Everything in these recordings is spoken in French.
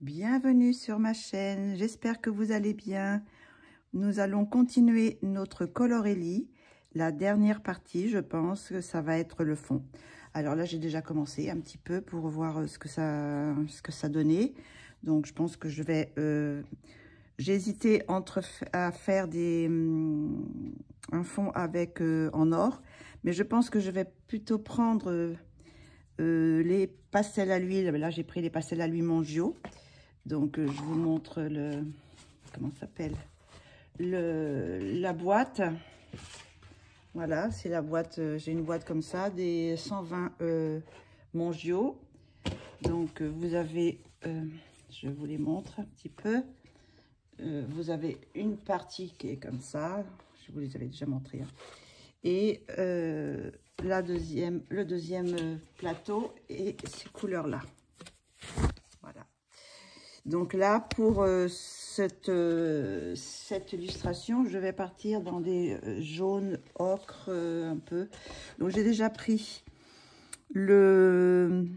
Bienvenue sur ma chaîne, j'espère que vous allez bien. Nous allons continuer notre colorélie. La dernière partie, je pense que ça va être le fond. Alors là, j'ai déjà commencé un petit peu pour voir ce que ça donnait. Donc, je pense que je vais... j'ai hésité à faire un fond avec en or. Mais je pense que je vais plutôt prendre les pastels à l'huile. Là, j'ai pris les pastels à l'huile Mongio. Donc, je vous montre le... Comment ça s'appelle? La boîte. Voilà, c'est la boîte. J'ai une boîte comme ça, des 120 Mongio. Donc, vous avez... je vous les montre un petit peu. Vous avez une partie qui est comme ça. Je vous les avais déjà montré. Hein. Et le deuxième plateau est ces couleurs-là. Voilà. Donc là, pour cette illustration, je vais partir dans des jaunes ocre un peu. Donc j'ai déjà pris le...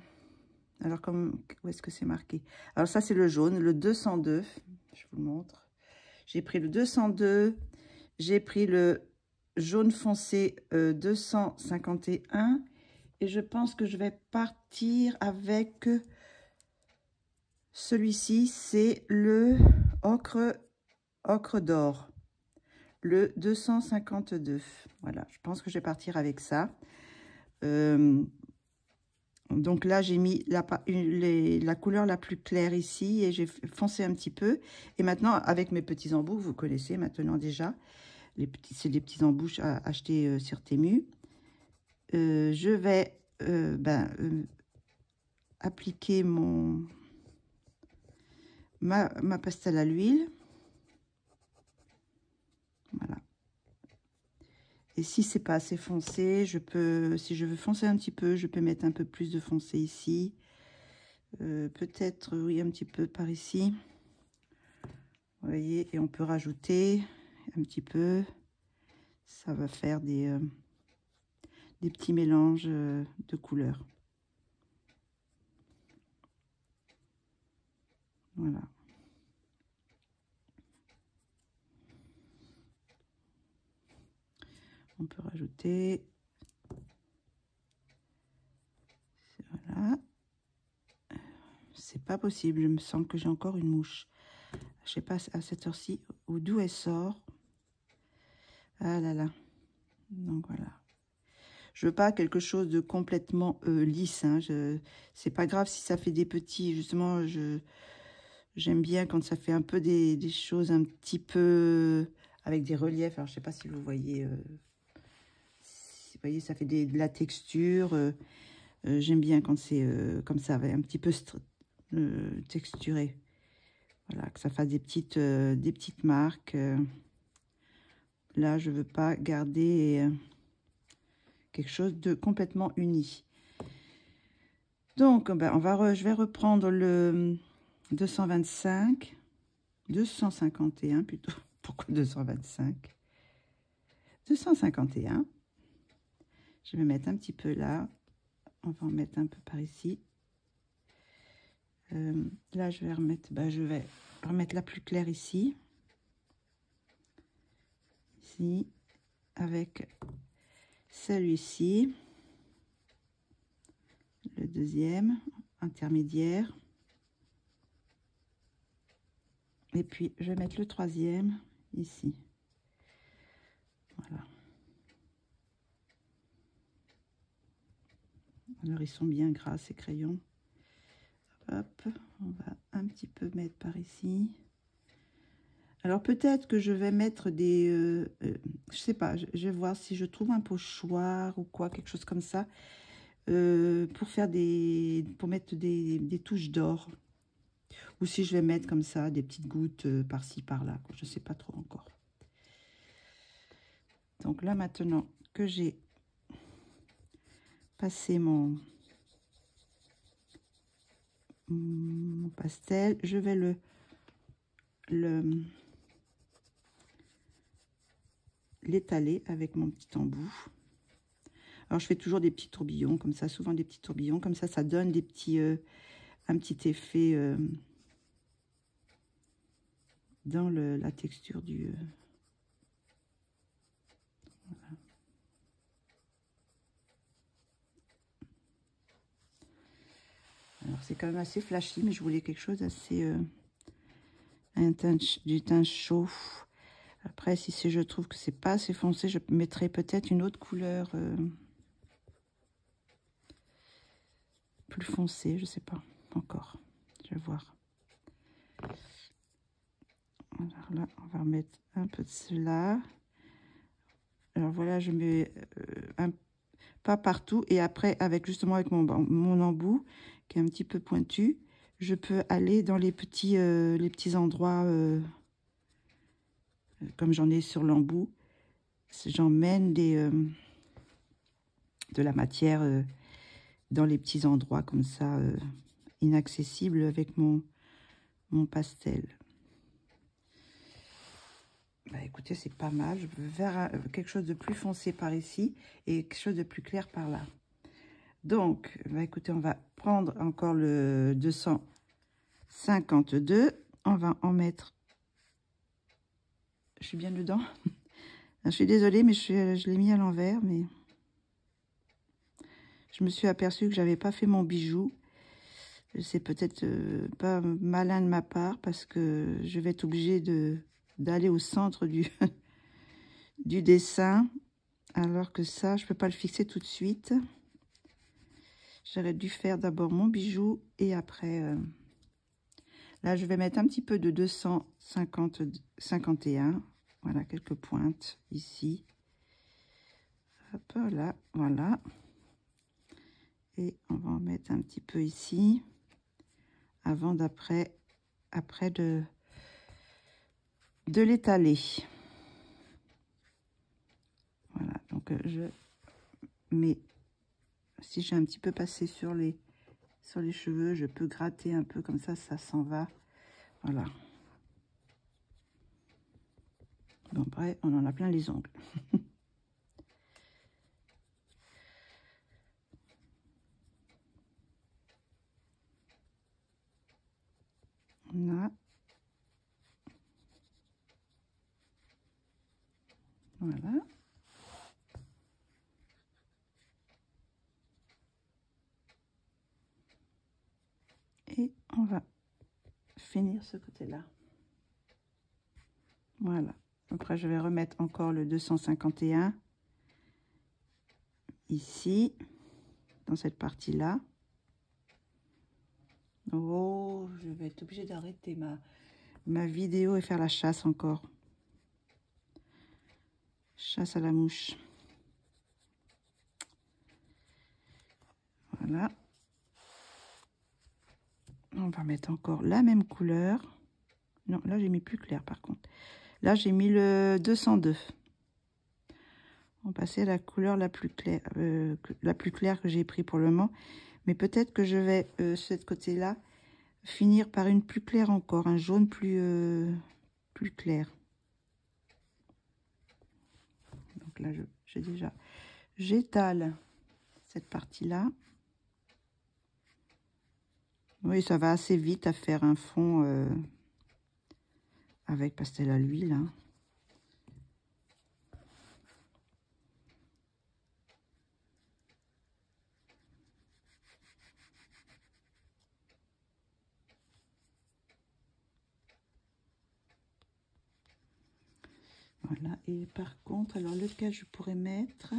Alors, où est-ce que c'est marqué? Alors ça, c'est le jaune, le 202. Je vous le montre. J'ai pris le 202. J'ai pris le jaune foncé 251. Et je pense que je vais partir avec... Celui-ci, c'est le ocre d'or, le 252. Voilà, je pense que je vais partir avec ça. Donc là, j'ai mis la couleur la plus claire ici et j'ai foncé un petit peu. Et maintenant, avec mes petits embouts, vous connaissez maintenant déjà, c'est des petits embouts achetés sur Temu. Je vais appliquer ma pastel à l'huile. Voilà. Et si c'est pas assez foncé, si je veux foncer un petit peu, je peux mettre un peu plus de foncé ici. Peut-être, oui, un petit peu par ici. Vous voyez, et on peut rajouter un petit peu. Ça va faire des petits mélanges de couleurs. Voilà. On peut rajouter. Voilà. C'est pas possible. Je me sens que j'ai encore une mouche. Je sais pas à cette heure-ci d'où elle sort. Ah là là. Donc voilà. Je veux pas quelque chose de complètement lisse. Hein. C'est pas grave si ça fait des petits. Justement, j'aime bien quand ça fait un peu des choses un petit peu avec des reliefs. Alors, je sais pas si vous voyez. Vous voyez, ça fait de la texture. J'aime bien quand c'est comme ça, un petit peu texturé. Voilà, que ça fasse des petites marques. Là, je veux pas garder quelque chose de complètement uni. Donc, je vais reprendre le 251 plutôt. Pourquoi 225? 251. Je vais mettre un petit peu là. On va en mettre un peu par ici. Là, je vais remettre la plus claire ici. Ici, avec celui-ci. Le deuxième, intermédiaire. Et puis, je vais mettre le troisième ici. Voilà. Alors, ils sont bien gras, ces crayons. Hop, on va un petit peu mettre par ici. Alors, peut-être que je vais mettre je sais pas, je vais voir si je trouve un pochoir ou quoi, quelque chose comme ça, pour mettre des touches d'or. Ou si je vais mettre comme ça, des petites gouttes par-ci, par-là. Je ne sais pas trop encore. Donc là, maintenant que j'ai passé mon pastel, je vais l'étaler avec mon petit embout. Alors, je fais toujours des petits tourbillons, comme ça, souvent des petits tourbillons. Comme ça donne un petit effet dans la texture du... voilà. Alors c'est quand même assez flashy, mais je voulais quelque chose assez... du teint chaud. Après, si je trouve que c'est pas assez foncé, je mettrai peut-être une autre couleur plus foncée, je sais pas encore. Je vais voir. Alors là, on va remettre un peu de cela. Alors voilà, je mets pas partout. Et après, avec mon embout, qui est un petit peu pointu, je peux aller dans les petits endroits, comme j'en ai sur l'embout. J'emmène de la matière dans les petits endroits comme ça, inaccessibles avec mon pastel. Bah, écoutez, c'est pas mal. Je veux faire quelque chose de plus foncé par ici et quelque chose de plus clair par là. Donc, bah, écoutez, on va prendre encore le 252. On va en mettre... Je suis bien dedans. Je suis désolée, mais je l'ai mis à l'envers. Mais je me suis aperçue que j'avais pas fait mon bijou. C'est peut-être pas malin de ma part parce que je vais être obligée d'aller au centre du, du dessin. Alors que ça, je peux pas le fixer tout de suite. J'aurais dû faire d'abord mon bijou et après... là, je vais mettre un petit peu de 251. Voilà, quelques pointes ici. Hop là, voilà. Et on va en mettre un petit peu ici. Avant après de l'étaler. Voilà, donc je mets... Si j'ai un petit peu passé sur les cheveux, je peux gratter un peu comme ça s'en va. Voilà. Bon, après, on en a plein les ongles. Là. Voilà. Et on va finir ce côté-là. Voilà. Après, je vais remettre encore le 251 ici, dans cette partie-là. Oh, je vais être obligée d'arrêter ma vidéo et faire la chasse encore. Chasse à la mouche. Voilà. On va mettre encore la même couleur. Non, là, j'ai mis plus clair, par contre. Là, j'ai mis le 202. On passait à la couleur la plus claire que j'ai pris pour le moment. Mais peut-être que je vais, cette côté-là, finir par une plus claire encore, un jaune plus clair. Donc là, j'ai déjà... J'étale cette partie-là. Oui, ça va assez vite à faire un fond avec pastel à l'huile. Hein. Voilà, et par contre, alors lequel je pourrais mettre?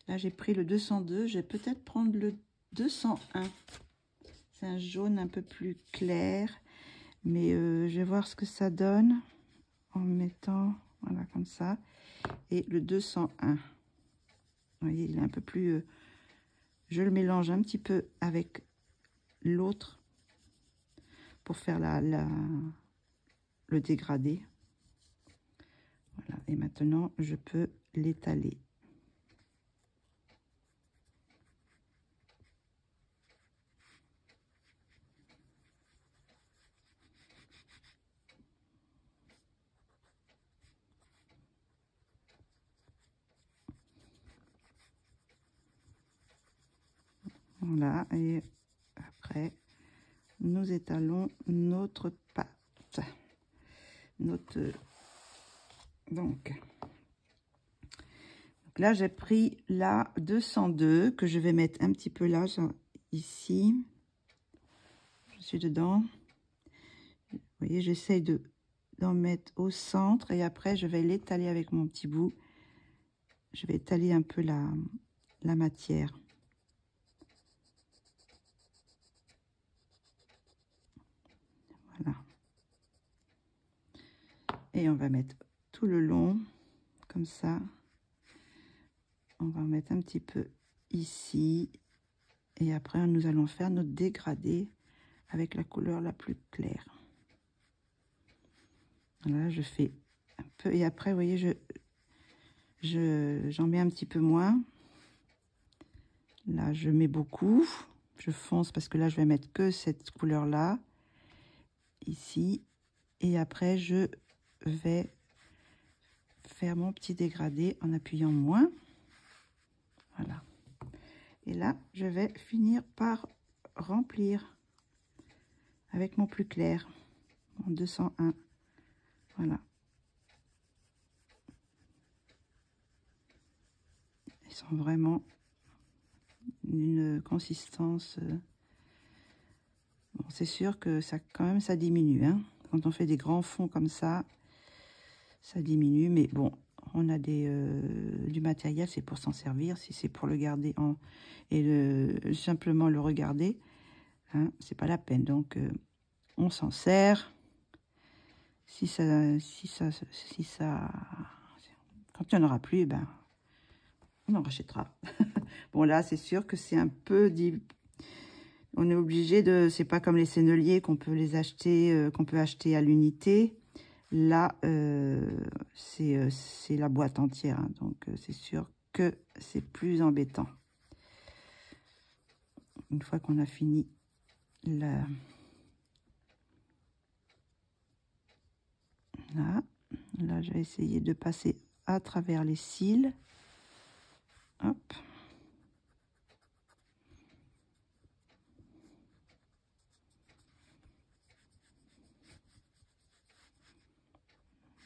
Là, j'ai pris le 202, je vais peut-être prendre le 201. C'est un jaune un peu plus clair, mais je vais voir ce que ça donne en mettant, voilà, comme ça. Et le 201. Vous voyez, il est un peu plus... je le mélange un petit peu avec l'autre pour faire le dégradé. Voilà, et maintenant, je peux l'étaler. Voilà, et après, nous étalons notre pâte. notre... Donc là, j'ai pris la 202 que je vais mettre un petit peu là, ici. Je suis dedans. Vous voyez, j'essaye d'en mettre au centre et après, je vais l'étaler avec mon petit bout. Je vais étaler un peu la matière. Voilà. Et on va mettre tout le long, comme ça. On va en mettre un petit peu ici. Et après, nous allons faire notre dégradé avec la couleur la plus claire. Voilà, je fais un peu. Et après, vous voyez, j'en mets un petit peu moins. Là, je mets beaucoup. Je fonce parce que là, je vais mettre que cette couleur-là. Ici. Et après, je vais faire mon petit dégradé en appuyant moins. Voilà. Et là, je vais finir par remplir avec mon plus clair, en 201. Voilà. Ils sont vraiment d'une consistance... Bon, c'est sûr que ça, quand même, ça diminue. Hein. Quand on fait des grands fonds comme ça diminue. Mais bon, on a du matériel, c'est pour s'en servir. Si c'est pour le garder et simplement le regarder, hein, c'est pas la peine. Donc, on s'en sert. Si ça, quand il n'y en aura plus, ben, on en rachètera. Bon, là, c'est sûr que c'est un peu... On est obligé de... C'est pas comme les senneliers qu'on peut les acheter, qu'on peut acheter à l'unité. Là, c'est la boîte entière. Hein, donc, c'est sûr que c'est plus embêtant. Une fois qu'on a fini là, je vais essayer de passer à travers les cils. Hop.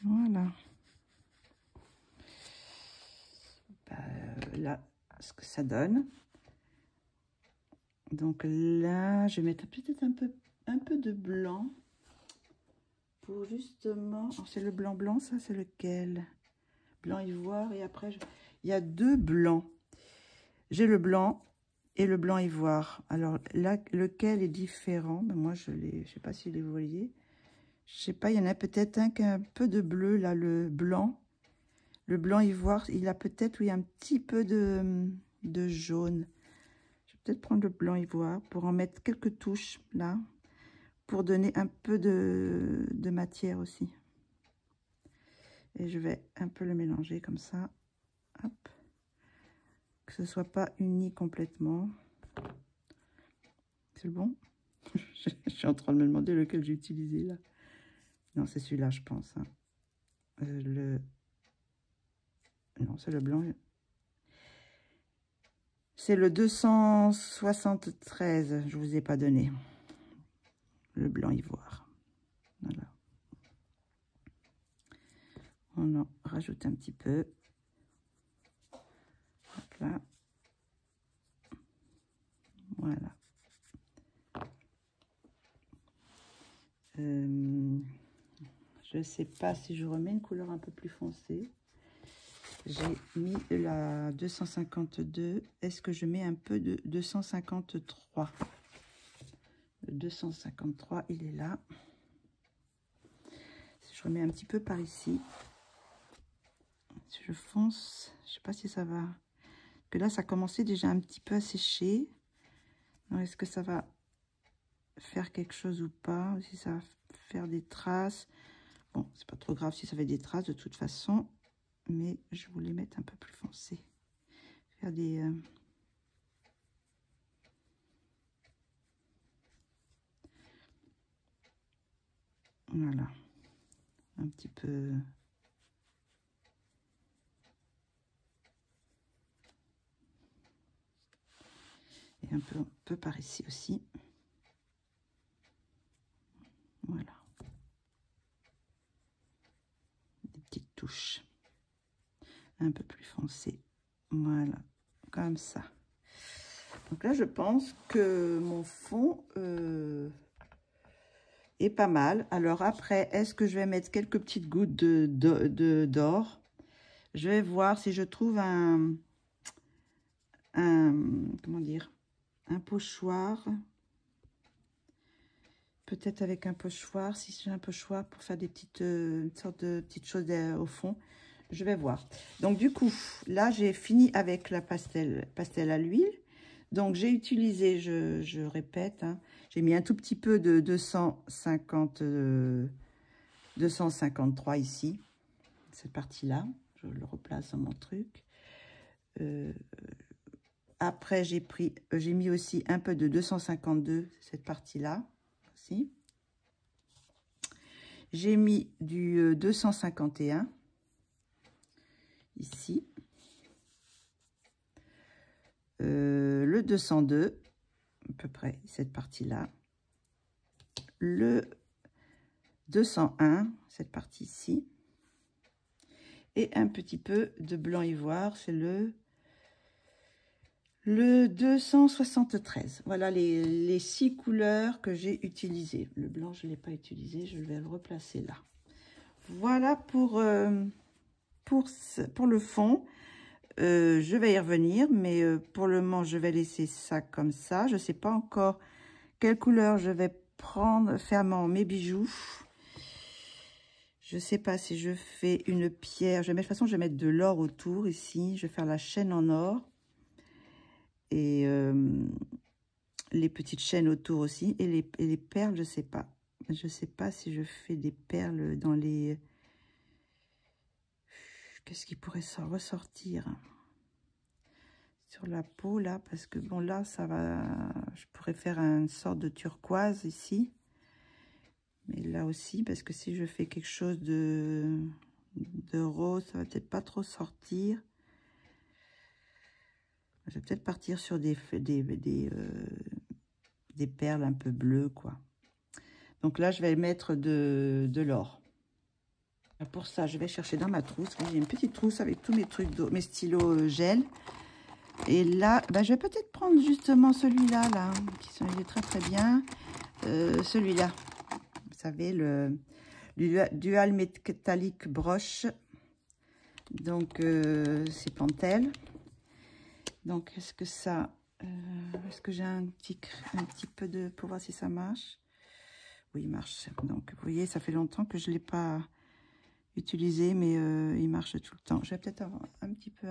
Voilà. Là, ce que ça donne. Donc là, je vais mettre peut-être un peu de blanc. Pour justement... Oh, c'est le blanc blanc, ça, c'est lequel? Blanc ivoire. Et après, il y a deux blancs. J'ai le blanc et le blanc ivoire. Alors là, lequel est différent? Ben, moi, je sais pas si vous voyez. Je sais pas, il y en a peut-être un qui a un peu de bleu, là, le blanc. Le blanc ivoire, il a peut-être, oui, un petit peu de jaune. Je vais peut-être prendre le blanc ivoire pour en mettre quelques touches, là, pour donner un peu de matière aussi. Et je vais un peu le mélanger comme ça. Hop. Que ce soit pas uni complètement. C'est le bon? Je suis en train de me demander lequel j'ai utilisé là. Non, c'est celui-là, je pense. Hein. Non, c'est le blanc. C'est le 273, je vous ai pas donné. Le blanc ivoire. Voilà. On en rajoute un petit peu. Hop là. Voilà. Je sais pas si je remets une couleur un peu plus foncée. J'ai mis la 252. Est-ce que je mets un peu de 253? Le 253, il est là. Si je remets un petit peu par ici. Si je fonce, je sais pas si ça va. Parce que là, ça commençait déjà un petit peu à sécher. Est-ce que ça va faire quelque chose ou pas? Si ça va faire des traces. Bon, c'est pas trop grave si ça fait des traces de toute façon. Mais je voulais mettre un peu plus foncé. Faire des... Voilà. Un petit peu... Et un peu par ici aussi. Voilà. un peu plus foncé. Voilà, comme ça. Donc là, je pense que mon fond est pas mal. Alors après, est-ce que je vais mettre quelques petites gouttes d'or? Je vais voir si je trouve comment dire, un pochoir. Peut-être avec un pochoir, si j'ai un pochoir pour faire des petites sortes de petites choses au fond. Je vais voir. Donc du coup, là j'ai fini avec la pastel à l'huile. Donc j'ai utilisé, je répète, hein, j'ai mis un tout petit peu de 253 ici, cette partie-là. Je le replace dans mon truc. Après j'ai mis aussi un peu de 252, cette partie-là aussi. J'ai mis du 251 ici. Le 202, à peu près cette partie-là. Le 201, cette partie ici. Et un petit peu de blanc ivoire, c'est le 273. Voilà les 6 couleurs que j'ai utilisées. Le blanc, je ne l'ai pas utilisé, je vais le replacer là. Voilà pour le fond. Je vais y revenir, mais pour le moment, je vais laisser ça comme ça. Je ne sais pas encore quelle couleur je vais prendre, faire mes bijoux. Je ne sais pas si je fais une pierre. De toute façon, je vais mettre de l'or autour ici. Je vais faire la chaîne en or. Et les petites chaînes autour aussi. Et les perles, je ne sais pas. Je ne sais pas si je fais des perles dans les... Qu'est-ce qui pourrait ressortir sur la peau là, parce que bon là ça va, je pourrais faire une sorte de turquoise ici, mais là aussi parce que si je fais quelque chose de rose, ça va peut-être pas trop sortir. Je vais peut-être partir sur des perles un peu bleues quoi. Donc là je vais mettre de l'or. Pour ça je vais chercher dans ma trousse, j'ai une petite trousse avec tous mes trucs, mes stylos gel. Et là, bah, je vais peut-être prendre justement celui-là, là, qui est très très bien. Celui-là, vous savez, le Dual Métallique Broche. Donc, c'est Pentel. Donc, est-ce que ça... est-ce que j'ai un petit peu de... pour voir si ça marche? Oui, il marche. Donc, vous voyez, ça fait longtemps que je ne l'ai pas utilisé, mais il marche tout le temps. Je vais peut-être avoir un petit peu...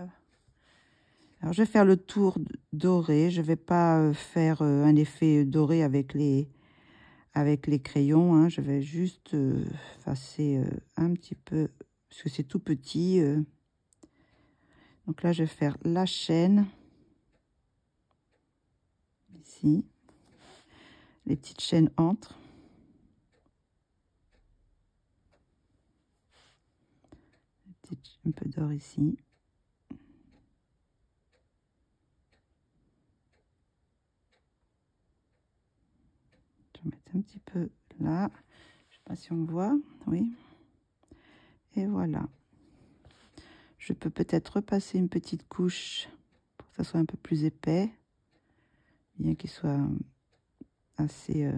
Alors, je vais faire le tour doré. Je ne vais pas faire un effet doré avec les crayons. Hein. Je vais juste effacer un petit peu, parce que c'est tout petit. Donc là, je vais faire la chaîne. Ici. Les petites chaînes entre. Un peu d'or ici. Je vais mettre un petit peu là. Je ne sais pas si on voit. Oui. Et voilà. Je peux peut-être repasser une petite couche pour que ça soit un peu plus épais. Bien qu'il soit assez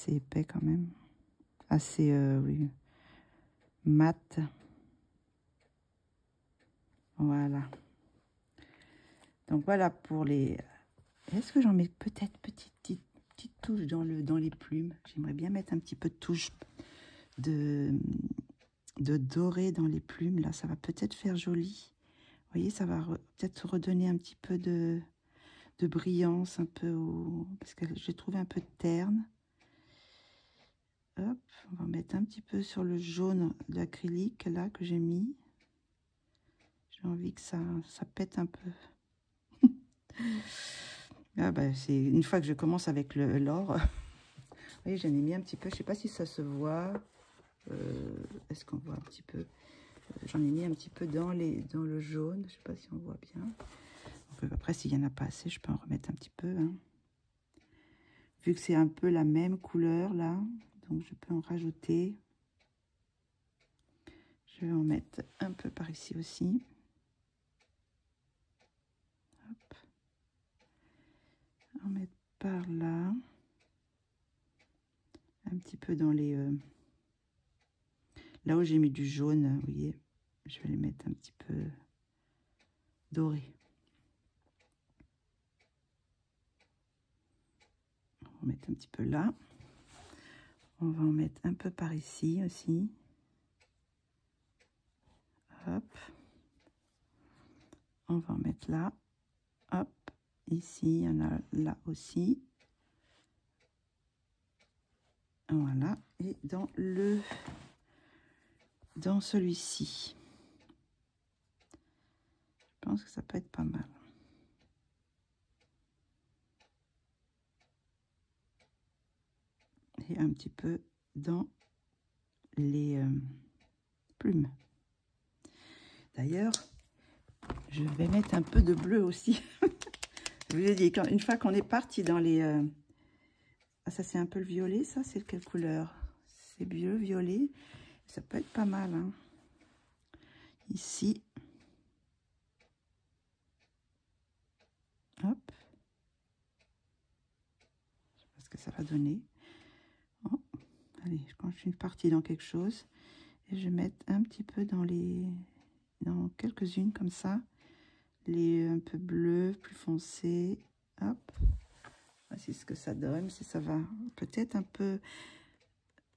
épais quand même. Assez, oui, mat. Voilà. Donc voilà pour les... Est-ce que j'en mets peut-être petite touche dans les plumes? J'aimerais bien mettre un petit peu de touche de doré dans les plumes. Là, ça va peut-être faire joli. Vous voyez, ça va peut-être redonner un petit peu de brillance, un peu parce que j'ai trouvé un peu terne. Hop, on va mettre un petit peu sur le jaune d'acrylique là que j'ai mis. J'ai envie que ça pète un peu. Ah bah, c'est une fois que je commence avec l'or. Oui, j'en ai mis un petit peu. Je sais pas si ça se voit. Est-ce qu'on voit un petit peu? J'en ai mis un petit peu dans le jaune. Je sais pas si on voit bien. Donc, après, s'il y en a pas assez, je peux en remettre un petit peu. Hein. Vu que c'est un peu la même couleur là, donc je peux en rajouter. Je Je vais en mettre un peu par ici aussi. Hop. En mettre par là. Un petit peu dans les... là où j'ai mis du jaune, vous voyez, je vais les mettre un petit peu dorés. On va en mettre un petit peu là. On va en mettre un peu par ici aussi. Hop. On va en mettre là. Hop. Ici, il y en a là aussi. Voilà. Et dans celui-ci. Je pense que ça peut être pas mal. Et un petit peu dans les plumes. D'ailleurs, je vais mettre un peu de bleu aussi. Je vous ai dit, une fois qu'on est parti dans les... ah, ça c'est un peu le violet, ça c'est quelle couleur? C'est bleu, violet. Ça peut être pas mal. Hein. Ici. Hop. Je sais pas ce que ça va donner. Oh. Allez, quand je suis partie dans quelque chose, et je vais mettre un petit peu dans quelques-unes comme ça. Les un peu bleus, plus foncés. Hop. Voici ce que ça donne. Si ça va peut-être un peu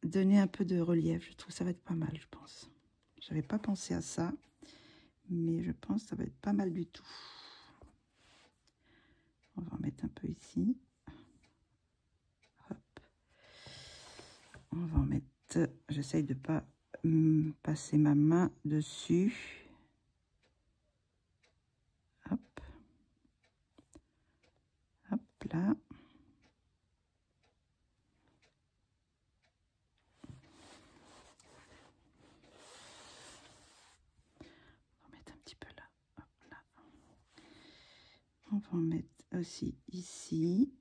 donner un peu de relief. Je trouve que ça va être pas mal, je pense. J'avais pas pensé à ça, mais je pense que ça va être pas mal du tout. On va en mettre un peu ici. Hop. On va en mettre... J'essaye de pas passer ma main dessus. Hop. Hop là. On va mettre un petit peu là. Hop là. On va en mettre aussi ici.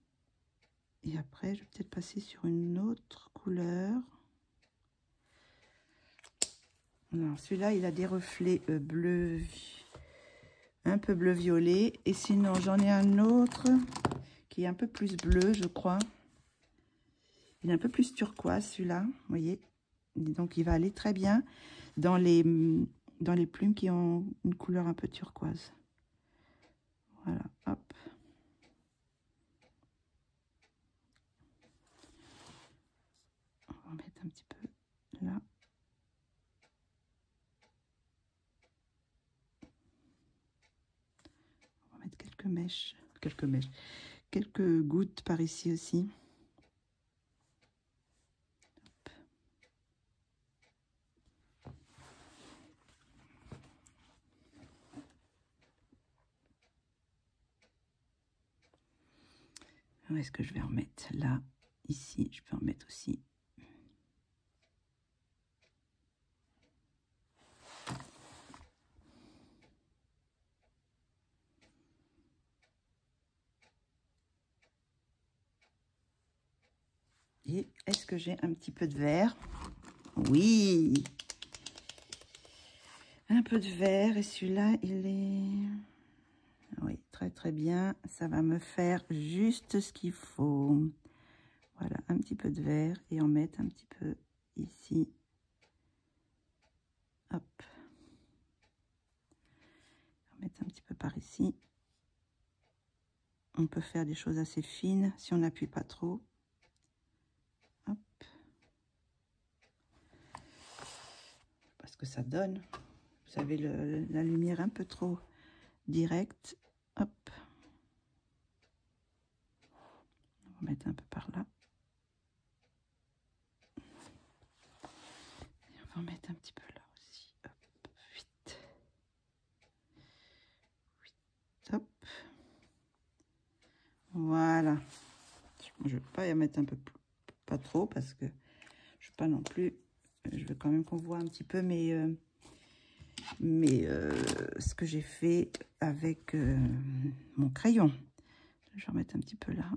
Et après, je vais peut-être passer sur une autre couleur. Alors, celui-là, il a des reflets bleus, un peu bleu-violet. Et sinon, j'en ai un autre qui est un peu plus bleu, je crois. Il est un peu plus turquoise, celui-là, vous voyez. Donc, il va aller très bien dans les plumes qui ont une couleur un peu turquoise. Voilà, hop. On va mettre un petit peu là. On va mettre quelques gouttes par ici aussi. Hop. Où est-ce que je vais en mettre? Là, ici, je peux en mettre aussi. Et est-ce que j'ai un petit peu de vert? Oui! Un peu de vert, et celui-là, il est... Oui, très très bien. Ça va me faire juste ce qu'il faut. Voilà, un petit peu de vert, et en mettre un petit peu ici. Hop. On va mettre un petit peu par ici. On peut faire des choses assez fines si on n'appuie pas trop. Hop. Parce que ça donne. Vous avez la lumière un peu trop directe. Hop. On va mettre un peu par là. Et on va en mettre un petit peu là aussi. Hop. Vite. Hop. Voilà. Je ne veux pas y mettre un peu plus, pas trop, parce que je veux pas non plus. Je veux quand même qu'on voit un petit peu ce que j'ai fait avec mon crayon. Je vais en mettre un petit peu là.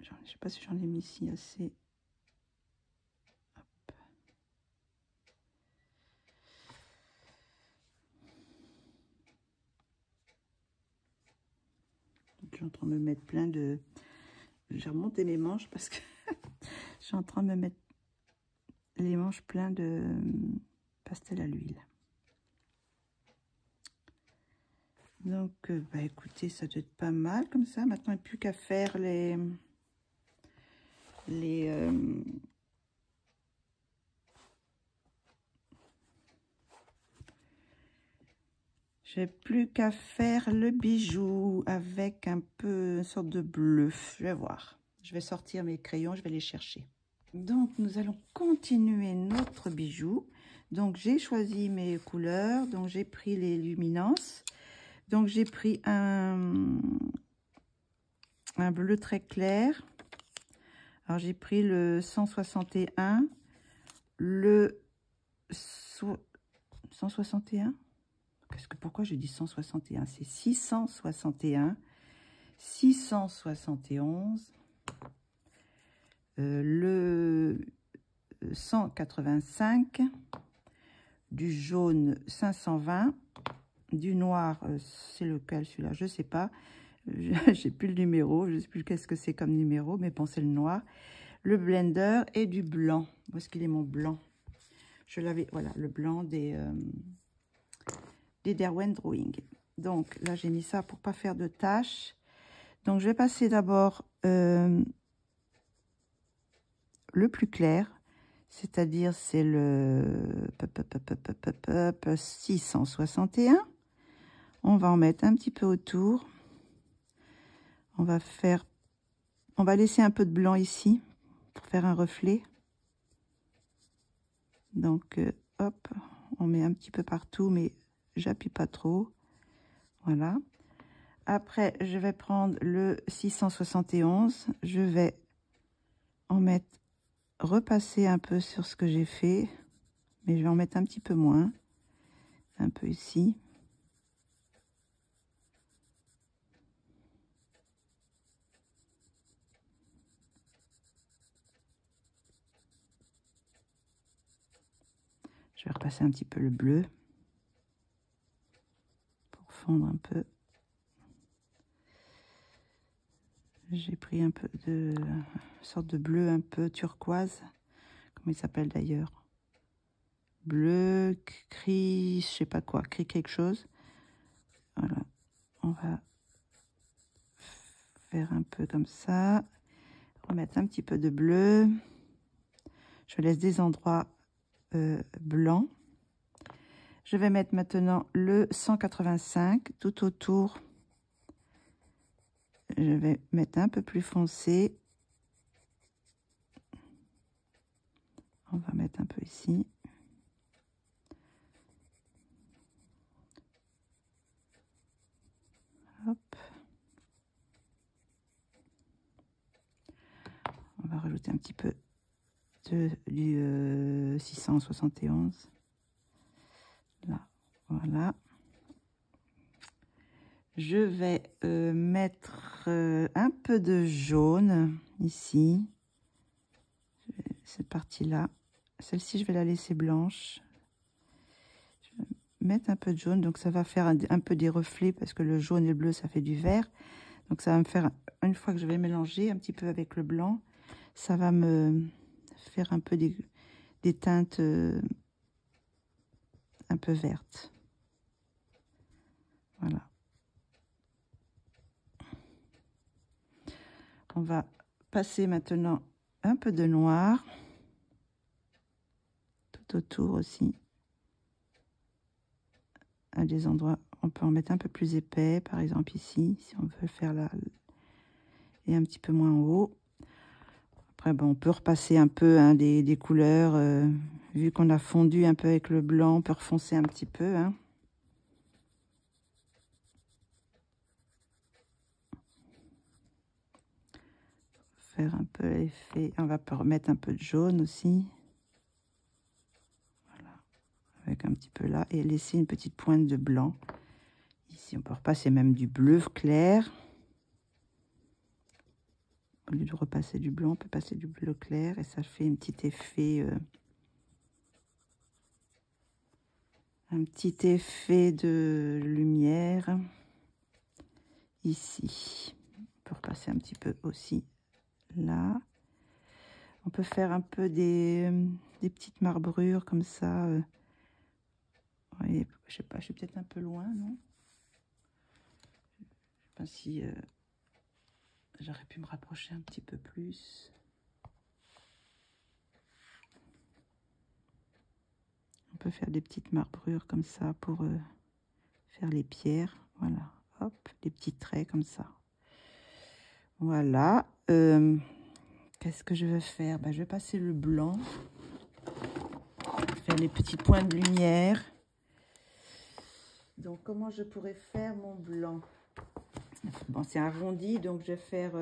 Je ne sais pas si j'en ai mis ici assez. Hop. suis en train de me mettre plein de... J'ai remonté mes manches parce que je suis en train de me mettre les manches plein de pastel à l'huile. Donc, bah écoutez, ça doit être pas mal comme ça. Maintenant, il n'y a plus qu'à faire j'ai plus qu'à faire le bijou avec un peu une sorte de bleu. Je vais voir. Je vais sortir mes crayons, je vais les chercher. Donc, nous allons continuer notre bijou. Donc, j'ai choisi mes couleurs. Donc, j'ai pris les luminances. Donc, j'ai pris un bleu très clair. Alors, j'ai pris le 161. Le 161. Pourquoi je dis 161? C'est 661. 671. Le 185, du jaune 520, du noir, c'est lequel celui-là? Je sais pas, j'ai plus le numéro, je sais plus qu'est-ce que c'est comme numéro, mais bon, c'est le noir, le blender et du blanc. Où est-ce qu'il est mon blanc? Je l'avais, voilà, le blanc des Derwent Drawing. Donc là, j'ai mis ça pour pas faire de taches. Donc je vais passer d'abord le plus clair, c'est-à-dire c'est le 661. On va en mettre un petit peu autour. On va laisser un peu de blanc ici pour faire un reflet. Donc hop, on met un petit peu partout, mais j'appuie pas trop. Voilà. Après, je vais prendre le 671. Je vais en mettre, repasser un peu sur ce que j'ai fait, mais je vais en mettre un petit peu moins, un peu ici. Je vais repasser un petit peu le bleu pour fondre un peu. J'ai pris un peu de sorte de bleu un peu turquoise, comment il s'appelle d'ailleurs, bleu gris, je sais pas quoi, gris quelque chose. Voilà, on va faire un peu comme ça, remettre un petit peu de bleu. Je laisse des endroits blancs. Je vais mettre maintenant le 185 tout autour. Je vais mettre un peu plus foncé. On va mettre un peu ici. Hop. On va rajouter un petit peu du 671. Là, voilà. Je vais mettre un peu de jaune ici. Cette partie-là. Celle-ci, je vais la laisser blanche. Je vais mettre un peu de jaune. Donc, ça va faire un peu des reflets parce que le jaune et le bleu, ça fait du vert. Donc, ça va me faire, une fois que je vais mélanger un petit peu avec le blanc, ça va me faire un peu des teintes un peu vertes. Voilà. On va passer maintenant un peu de noir tout autour aussi. À des endroits, on peut en mettre un peu plus épais, par exemple ici, si on veut faire là, et un petit peu moins en haut. Après, bon, on peut repasser un peu hein, des couleurs, vu qu'on a fondu un peu avec le blanc, on peut refoncer un petit peu. Hein. Faire un peu effet, on va remettre un peu de jaune aussi. Voilà, avec un petit peu là, et laisser une petite pointe de blanc. Ici, on peut repasser même du bleu clair. Au lieu de repasser du blanc, on peut passer du bleu clair et ça fait un petit effet, de lumière ici. passer un petit peu aussi là. On peut faire un peu des petites marbrures comme ça. Ouais, je sais pas, je suis peut-être un peu loin, non? Je sais pas si j'aurais pu me rapprocher un petit peu plus. On peut faire des petites marbrures comme ça pour faire les pierres. Voilà, hop, des petits traits comme ça. Voilà. Qu'est-ce que je vais faire? Ben, je vais passer le blanc. Faire les petits points de lumière. Donc, comment je pourrais faire mon blanc? Bon, c'est arrondi, donc je vais faire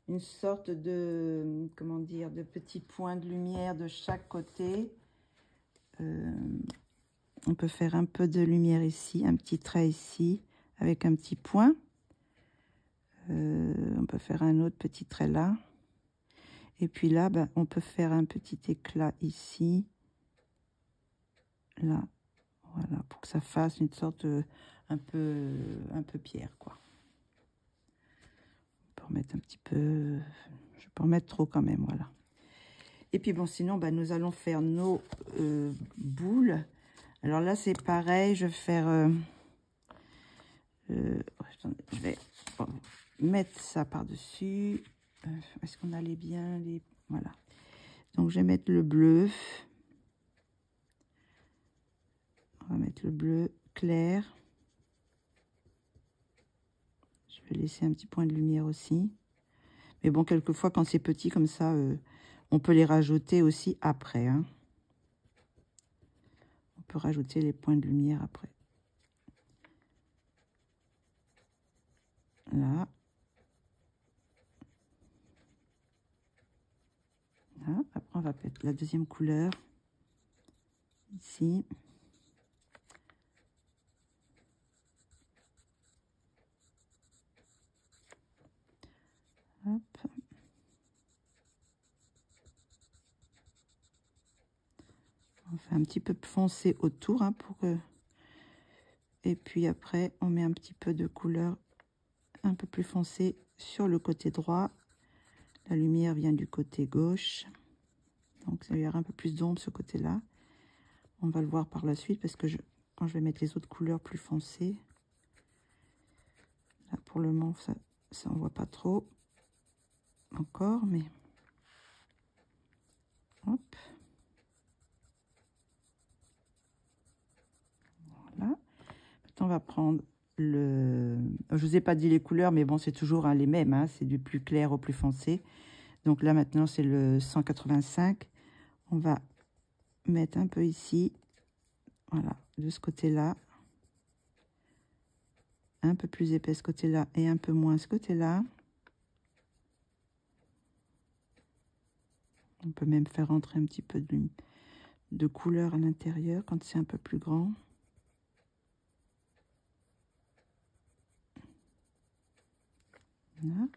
une sorte de, comment dire, de petits points de lumière de chaque côté. On peut faire un peu de lumière ici, un petit trait ici, avec un petit point. On peut faire un autre petit trait là. Et puis là, ben, on peut faire un petit éclat ici. Là, voilà, pour que ça fasse une sorte un peu pierre, quoi. On peut remettre un petit peu, je peux en mettre trop quand même, voilà. Et puis bon, sinon, ben, nous allons faire nos boules. Alors là, c'est pareil, je vais faire, je vais mettre ça par-dessus. Est-ce qu'on allait bien les, voilà. Donc je vais mettre le bleu. On va mettre le bleu clair. Je vais laisser un petit point de lumière aussi. Mais bon, quelquefois, quand c'est petit comme ça, on peut les rajouter aussi après. Hein. On peut rajouter les points de lumière après. Là. Là. Après, on va mettre la deuxième couleur. Ici. Hop. On fait un petit peu foncé autour hein, pour que... Et puis après, on met un petit peu de couleur un peu plus foncée sur le côté droit. La lumière vient du côté gauche. Donc, ça va y avoir un peu plus d'ombre ce côté-là. On va le voir par la suite parce que quand je vais mettre les autres couleurs plus foncées, là pour le moment, ça on voit pas trop encore, mais hop. Voilà. Maintenant, on va prendre le... Je vous ai pas dit les couleurs, mais bon, c'est toujours hein, les mêmes. Hein, c'est du plus clair au plus foncé. Donc là, maintenant, c'est le 185. On va mettre un peu ici. Voilà, de ce côté-là. Un peu plus épais ce côté-là et un peu moins ce côté-là. On peut même faire entrer un petit peu de couleur à l'intérieur quand c'est un peu plus grand. Voilà.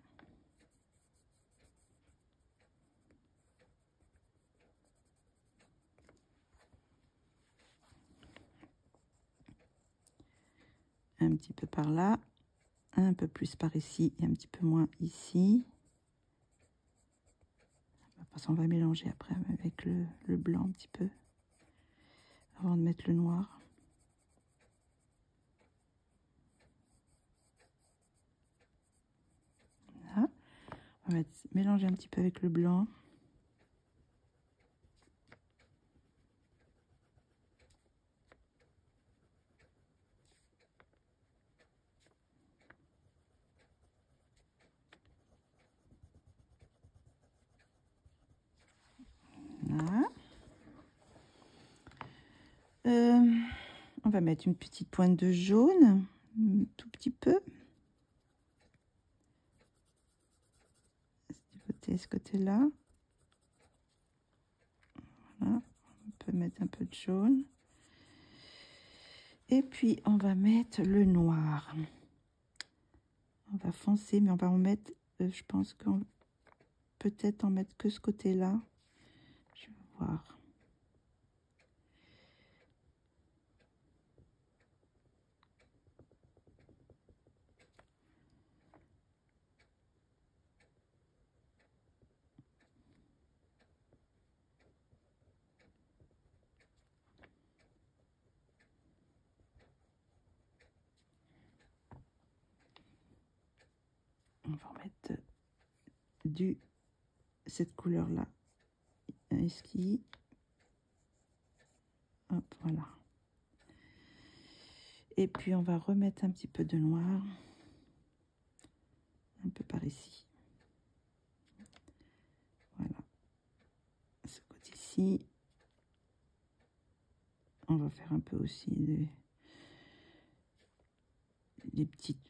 Un petit peu par là, un peu plus par ici et un petit peu moins ici. On va mélanger après avec le blanc un petit peu avant de mettre le noir. Là. On va mélanger un petit peu avec le blanc. Là. On va mettre une petite pointe de jaune, un tout petit peu. Ce côté-là. Voilà. On peut mettre un peu de jaune. Et puis, on va mettre le noir. On va foncer, mais on va en mettre, je pense qu'on peut-être en mettre que ce côté-là. Je vais voir. On va remettre cette couleur là, ici. Hop, voilà. Et puis on va remettre un petit peu de noir, un peu par ici. Voilà. Ce côté-ci. On va faire un peu aussi des petits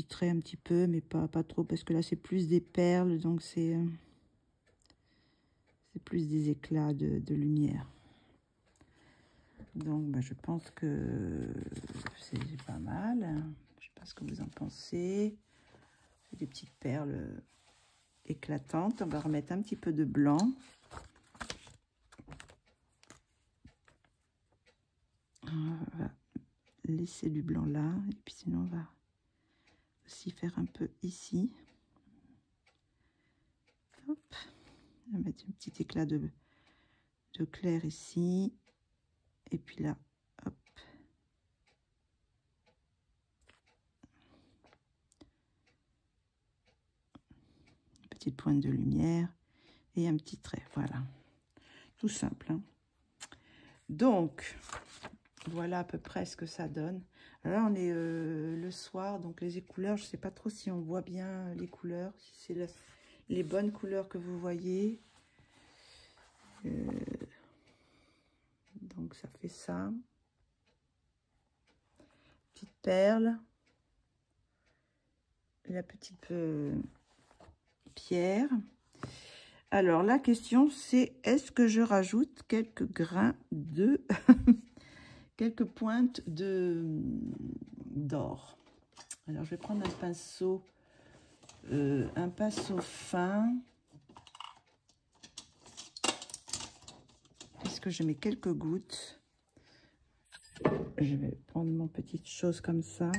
traits un petit peu, mais pas trop, parce que là c'est plus des perles, donc c'est plus des éclats de lumière. Donc bah, je pense que c'est pas mal. Je sais pas ce que vous en pensez. C'est des petites perles éclatantes. On va remettre un petit peu de blanc. On va laisser du blanc là, et puis sinon on va aussi faire un peu ici. Hop. On va mettre un petit éclat de clair ici, et puis là, hop. Une petite pointe de lumière et un petit trait, voilà. Tout simple, hein. Donc, voilà à peu près ce que ça donne. Alors là, on est le soir, donc les couleurs, je ne sais pas trop si on voit bien les couleurs, si c'est les bonnes couleurs que vous voyez. Donc, ça fait ça. Petite perle. La petite pierre. Alors, la question, c'est est-ce que je rajoute quelques grains de... quelques pointes d'or. Alors, je vais prendre un pinceau fin. Est-ce que je mets quelques gouttes? Je vais prendre mon petite chose comme ça.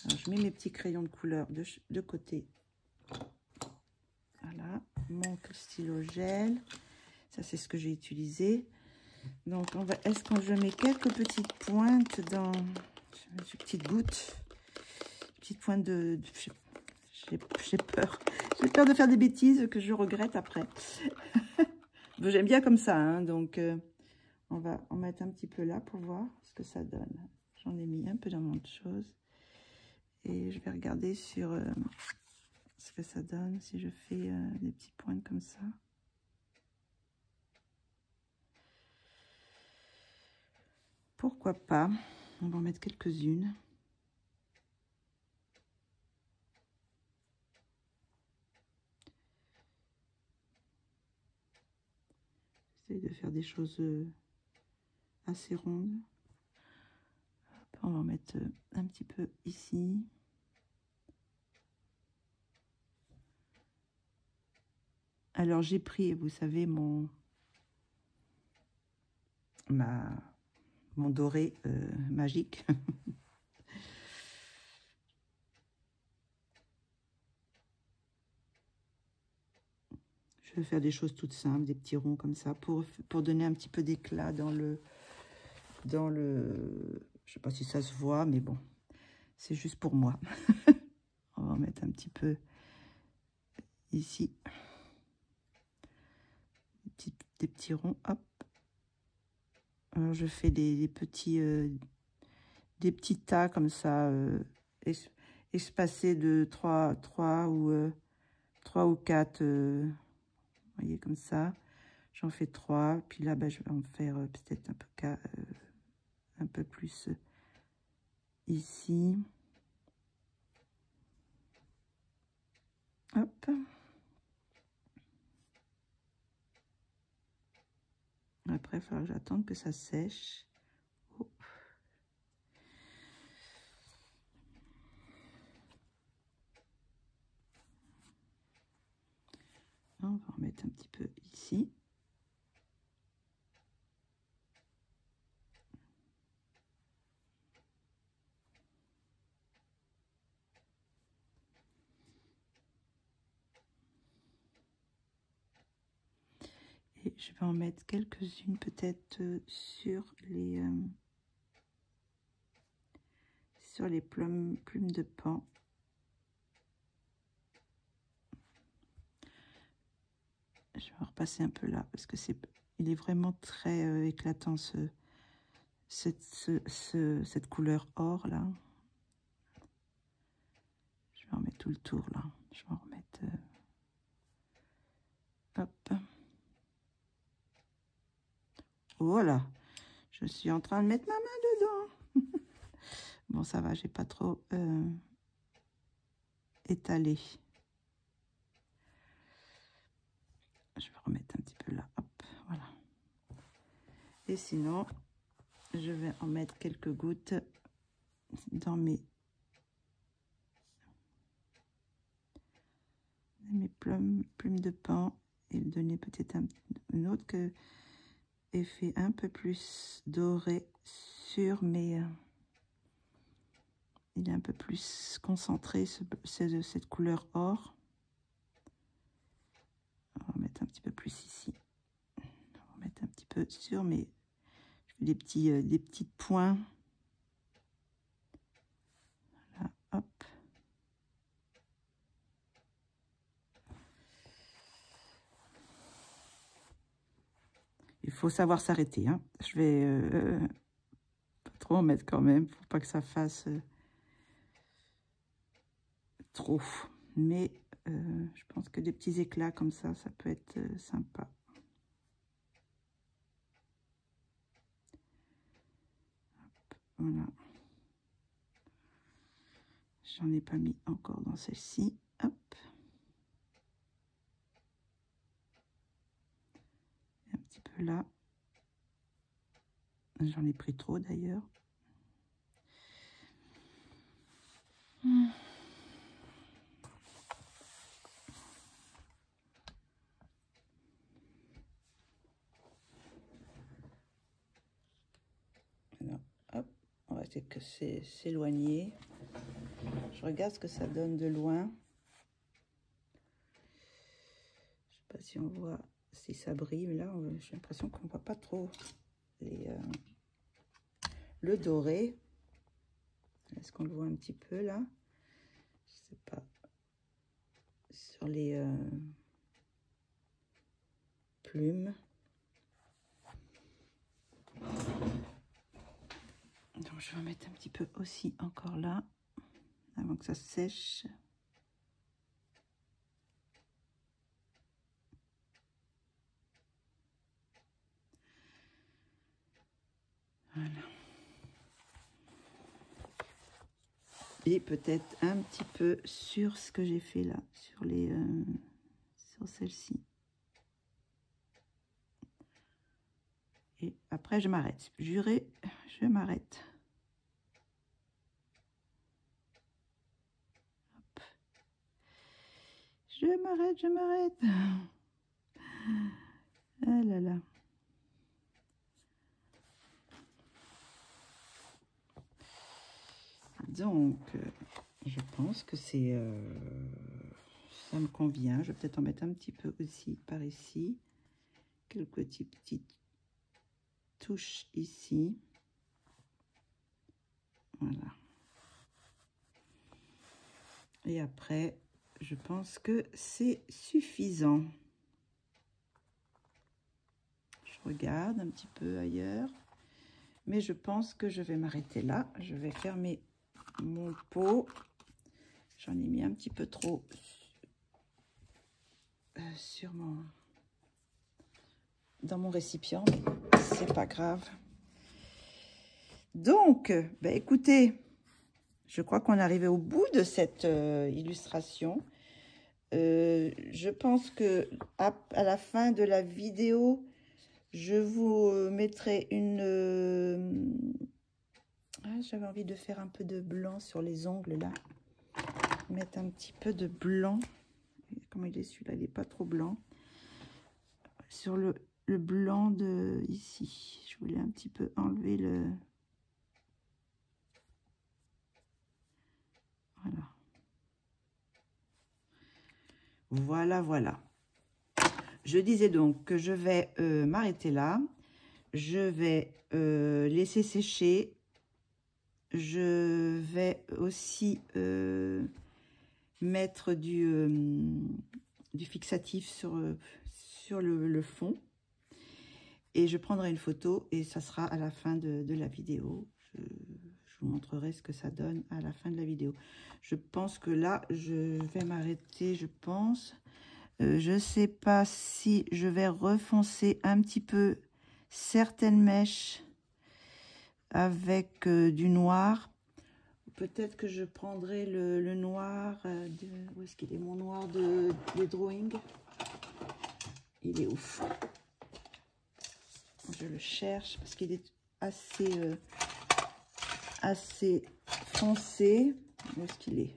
Alors, je mets mes petits crayons de couleur de côté. Voilà, mon stylo gel. Ça, c'est ce que j'ai utilisé. Donc, est-ce que je mets quelques petites pointes dans... J'ai petites gouttes. Petites pointes de j'ai peur. J'ai peur de faire des bêtises que je regrette après. J'aime bien comme ça, hein, donc on va en mettre un petit peu là pour voir ce que ça donne. J'en ai mis un peu dans mon chose. Et je vais regarder sur ce que ça donne si je fais des petites pointes comme ça. Pourquoi pas? On va en mettre quelques-unes. J'essaie de faire des choses assez rondes. On va en mettre un petit peu ici. Alors j'ai pris, vous savez, mon doré magique. Je vais faire des choses toutes simples, des petits ronds comme ça, pour donner un petit peu d'éclat dans le... Je sais pas si ça se voit, mais bon, c'est juste pour moi. On va en mettre un petit peu ici. Des petits ronds, hop. Alors, je fais des petits tas comme ça, espacés de 3 ou 4, vous voyez, comme ça. J'en fais 3, puis là, je vais en faire peut-être un peu plus ici. Hop. Après, il faudra que j'attende que ça sèche. Oh. On va en mettre un petit peu ici. Et je vais en mettre quelques-unes peut-être sur les plumes de pan. Je vais repasser un peu là parce que il est vraiment très éclatant cette couleur or là. Je vais en mettre tout le tour là. Je vais en remettre. Hop. Voilà. Je suis en train de mettre ma main dedans. Bon, ça va, j'ai pas trop étalé. Je vais remettre un petit peu là. Hop, voilà. Et sinon, je vais en mettre quelques gouttes dans mes plumes de pan et donner peut-être un autre effet un peu plus doré sur mes... il est un peu plus concentré, cette couleur or. On va mettre un petit peu plus ici. On va mettre un petit peu sur mes... Je fais des petits points. Voilà, hop. Il faut savoir s'arrêter, hein. Je vais pas trop en mettre quand même, pour pas que ça fasse trop. Mais je pense que des petits éclats comme ça peut être sympa. Hop, voilà. J'en ai pas mis encore dans celle-ci. Hop. Et un petit peu là. J'en ai pris trop d'ailleurs. Alors, hop, on va essayer que s'éloigner. Je regarde ce que ça donne de loin. Je sais pas si on voit, si ça brille, mais là, j'ai l'impression qu'on voit pas trop le doré. Est-ce qu'on le voit un petit peu là? Je sais pas. Sur les plumes. Donc je vais en mettre un petit peu aussi encore là, avant que ça sèche. Voilà. Et peut-être un petit peu sur ce que j'ai fait là, sur celle-ci. Et après, je m'arrête. Juré, je m'arrête. Je m'arrête, je m'arrête. Ah là là. Donc, je pense que ça me convient. Je vais peut-être en mettre un petit peu aussi par ici. Quelques petites touches ici. Voilà. Et après, je pense que c'est suffisant. Je regarde un petit peu ailleurs. Mais je pense que je vais m'arrêter là. Je vais fermer mon pot. J'en ai mis un petit peu trop dans mon récipient, mais c'est pas grave. Donc, ben écoutez, je crois qu'on est arrivé au bout de cette illustration. Je pense que à la fin de la vidéo, je vous mettrai j'avais envie de faire un peu de blanc sur les ongles là. Mettre un petit peu de blanc. Comment il est celui-là? Il n'est pas trop blanc. Sur le blanc de ici. Je voulais un petit peu enlever le... Voilà. Voilà, voilà. Je disais donc que je vais m'arrêter là. Je vais laisser sécher. Je vais aussi mettre du fixatif sur sur le fond. Et je prendrai une photo et ça sera à la fin de la vidéo. Je vous montrerai ce que ça donne à la fin de la vidéo. Je pense que là, je vais m'arrêter, je pense. Je ne sais pas si je vais refoncer un petit peu certaines mèches avec du noir. Peut-être que je prendrai le noir où est-ce qu'il est mon noir de drawing? Il est ouf. Je le cherche parce qu'il est assez foncé. Où est-ce qu'il est?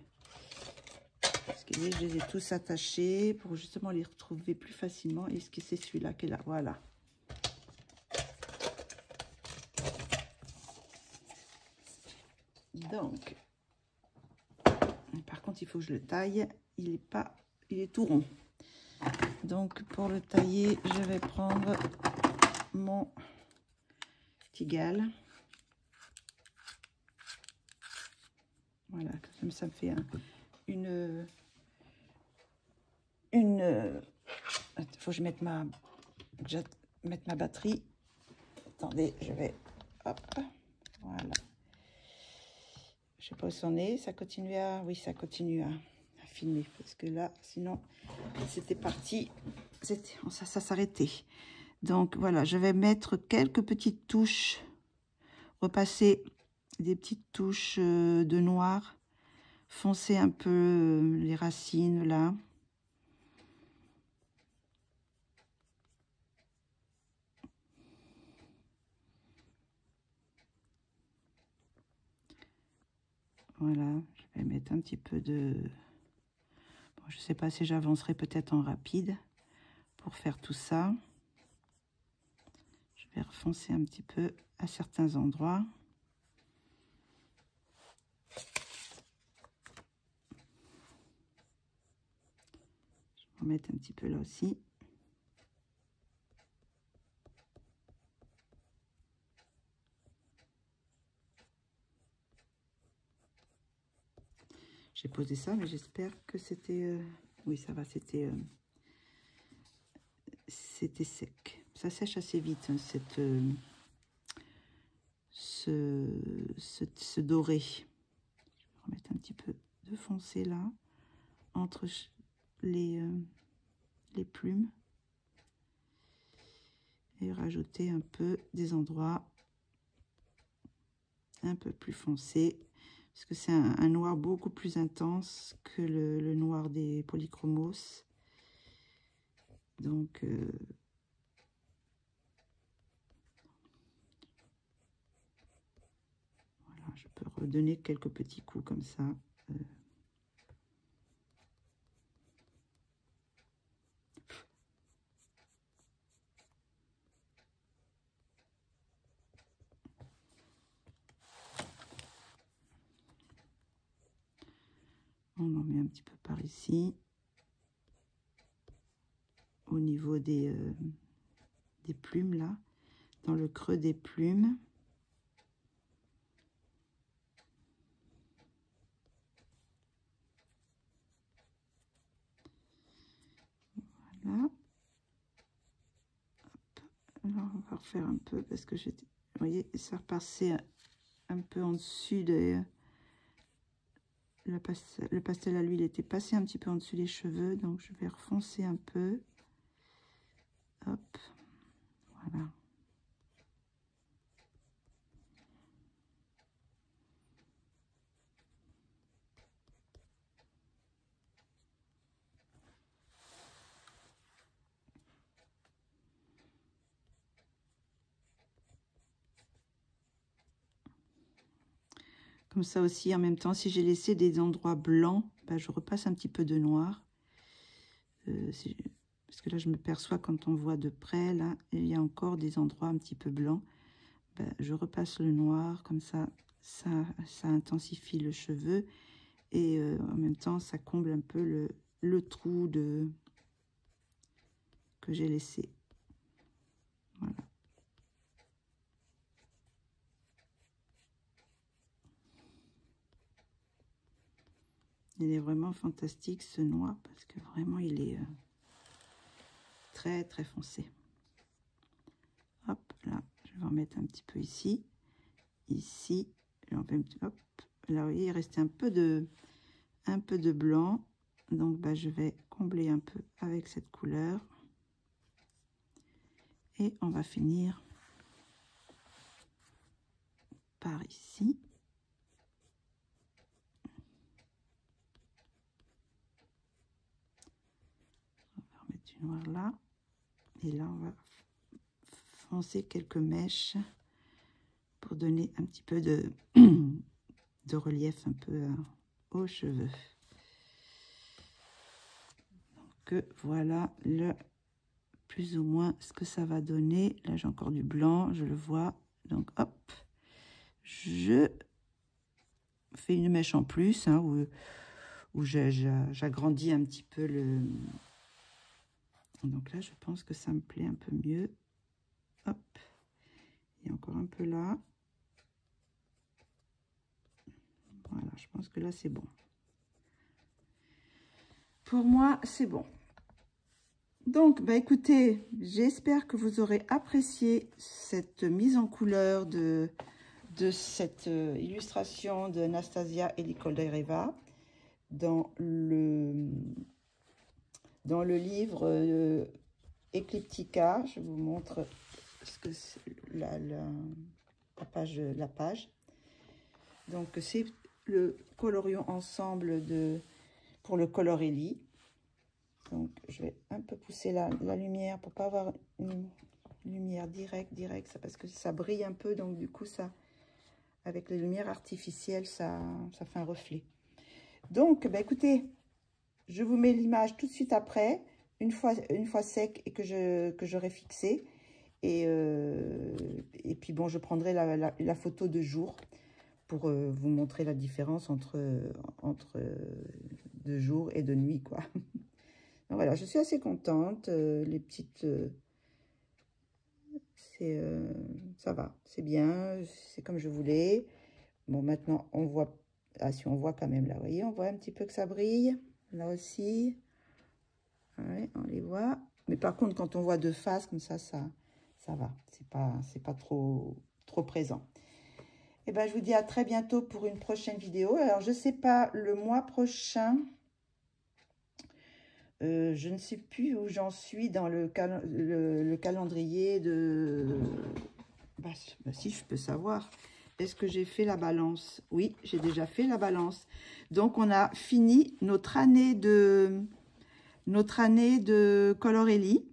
Parce que je les ai tous attachés pour justement les retrouver plus facilement. Est-ce que c'est celui-là qui est là? Voilà. Donc, par contre, il faut que je le taille. Il est tout rond. Donc, pour le tailler, je vais prendre mon Tigal. Voilà, comme ça me fait il faut que je mette ma batterie. Attendez, je vais, hop, voilà. Je sais pas où c'en est, ça continue à, oui, ça continue à filmer, parce que là, sinon, c'était parti, ça s'arrêtait. Donc, voilà, je vais mettre quelques petites touches, repasser des petites touches de noir, foncer un peu les racines, là. Voilà, je vais mettre un petit peu de... Bon, je ne sais pas si j'avancerai peut-être en rapide pour faire tout ça. Je vais refoncer un petit peu à certains endroits. Je vais en mettre un petit peu là aussi. J'ai posé ça, mais j'espère que c'était... oui, ça va, c'était sec. Ça sèche assez vite, hein, ce doré. Je vais remettre un petit peu de foncé là, entre les plumes. Et rajouter un peu des endroits un peu plus foncés. Parce que c'est un noir beaucoup plus intense que le noir des polychromos. Donc, voilà, je peux redonner quelques petits coups comme ça. On en met un petit peu par ici. Au niveau des plumes, là. Dans le creux des plumes. Voilà. Alors, on va refaire un peu parce que j'étais... Vous voyez, ça repassait un peu en dessus de... Le pastel à l'huile était passé un petit peu en dessus des cheveux, donc je vais refoncer un peu. Hop, voilà. Comme ça aussi, en même temps, si j'ai laissé des endroits blancs, ben, je repasse un petit peu de noir. Parce que là, je me perçois quand on voit de près, là, il y a encore des endroits un petit peu blancs. Ben, je repasse le noir, comme ça intensifie le cheveu. Et en même temps, ça comble un peu le trou que j'ai laissé. Voilà. Il est vraiment fantastique ce noir parce que vraiment il est très très foncé. Hop, là, je vais en mettre un petit peu ici. Ici, hop, là, vous voyez, il restait un peu de blanc. Donc, bah, je vais combler un peu avec cette couleur. Et on va finir par ici. On va remettre du noir là. Et là, on va foncer quelques mèches pour donner un petit peu de, de relief un peu aux cheveux. Donc, voilà le plus ou moins ce que ça va donner. Là, j'ai encore du blanc, je le vois. Donc, hop, je fais une mèche en plus, hein, où j'agrandis un petit peu le... Donc là, je pense que ça me plaît un peu mieux. Hop, et encore un peu là. Voilà, je pense que là, c'est bon. Pour moi, c'est bon. Donc, bah écoutez, j'espère que vous aurez apprécié cette mise en couleur de cette illustration de Anastasia et Nicole Dereva dans le livre Ecliptica. Je vous montre ce que c'est la page. Donc, c'est le colorions ensemble pour le Colorelli. Donc, je vais un peu pousser la lumière pour pas avoir une lumière directe, ça, parce que ça brille un peu. Donc, du coup, ça, avec les lumières artificielles, ça fait un reflet. Donc, bah, écoutez, je vous mets l'image tout de suite après, une fois sec et que j'aurai fixé. Et puis, bon, je prendrai la photo de jour pour vous montrer la différence entre de jour et de nuit, quoi. Donc, voilà, je suis assez contente. Les petites... ça va, c'est bien, c'est comme je voulais. Bon, maintenant, on voit... Ah, si on voit quand même, là, vous voyez, on voit un petit peu que ça brille. Là aussi. Ouais, on les voit. Mais par contre, quand on voit de face, comme ça va. C'est pas trop présent. Et ben, je vous dis à très bientôt pour une prochaine vidéo. Alors, je sais pas, le mois prochain... je ne sais plus où j'en suis dans le calendrier de... Bah, si, je peux savoir. Est-ce que j'ai fait la balance? Oui, j'ai déjà fait la balance. Donc, on a fini notre année de Colorelli.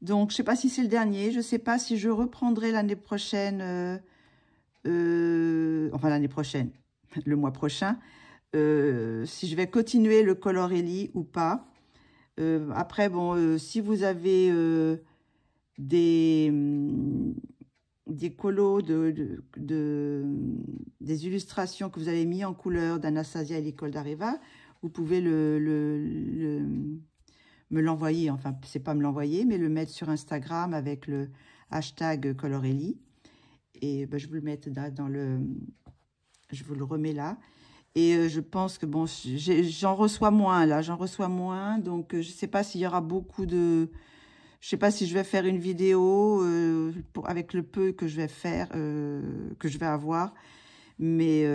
Donc, je ne sais pas si c'est le dernier. Je ne sais pas si je reprendrai l'année prochaine. Enfin, l'année prochaine, le mois prochain. Si je vais continuer le Colorelli ou pas. Après, bon, si vous avez des colos, des illustrations que vous avez mis en couleur d'Anastasia et Nicole Dereva, vous pouvez me l'envoyer. Enfin, c'est pas me l'envoyer, mais le mettre sur Instagram avec le hashtag Colorelli. Et ben, je vous le mets je vous le remets là. Et je pense que, bon, j'en reçois moins, là. J'en reçois moins. Donc, je ne sais pas s'il y aura beaucoup de... Je ne sais pas si je vais faire une vidéo avec le peu que je vais faire, que je vais avoir. Mais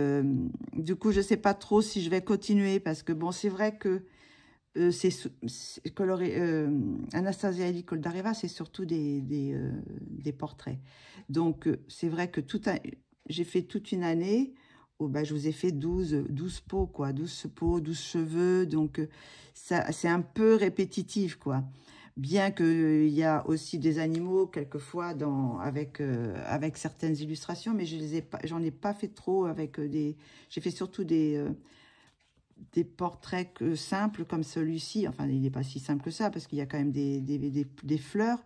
du coup, je ne sais pas trop si je vais continuer. Parce que, bon, c'est vrai que Anastasia et Nicole Dereva, c'est surtout des portraits. Donc, c'est vrai que j'ai fait toute une année... Oh, bah, je vous ai fait 12 peaux, quoi, 12 peaux, 12 cheveux, donc c'est un peu répétitif, quoi. Bien qu'il y a aussi des animaux, quelquefois, avec certaines illustrations, mais j'en ai pas fait trop avec j'ai fait surtout des portraits simples comme celui-ci. Enfin, il n'est pas si simple que ça, parce qu'il y a quand même des fleurs.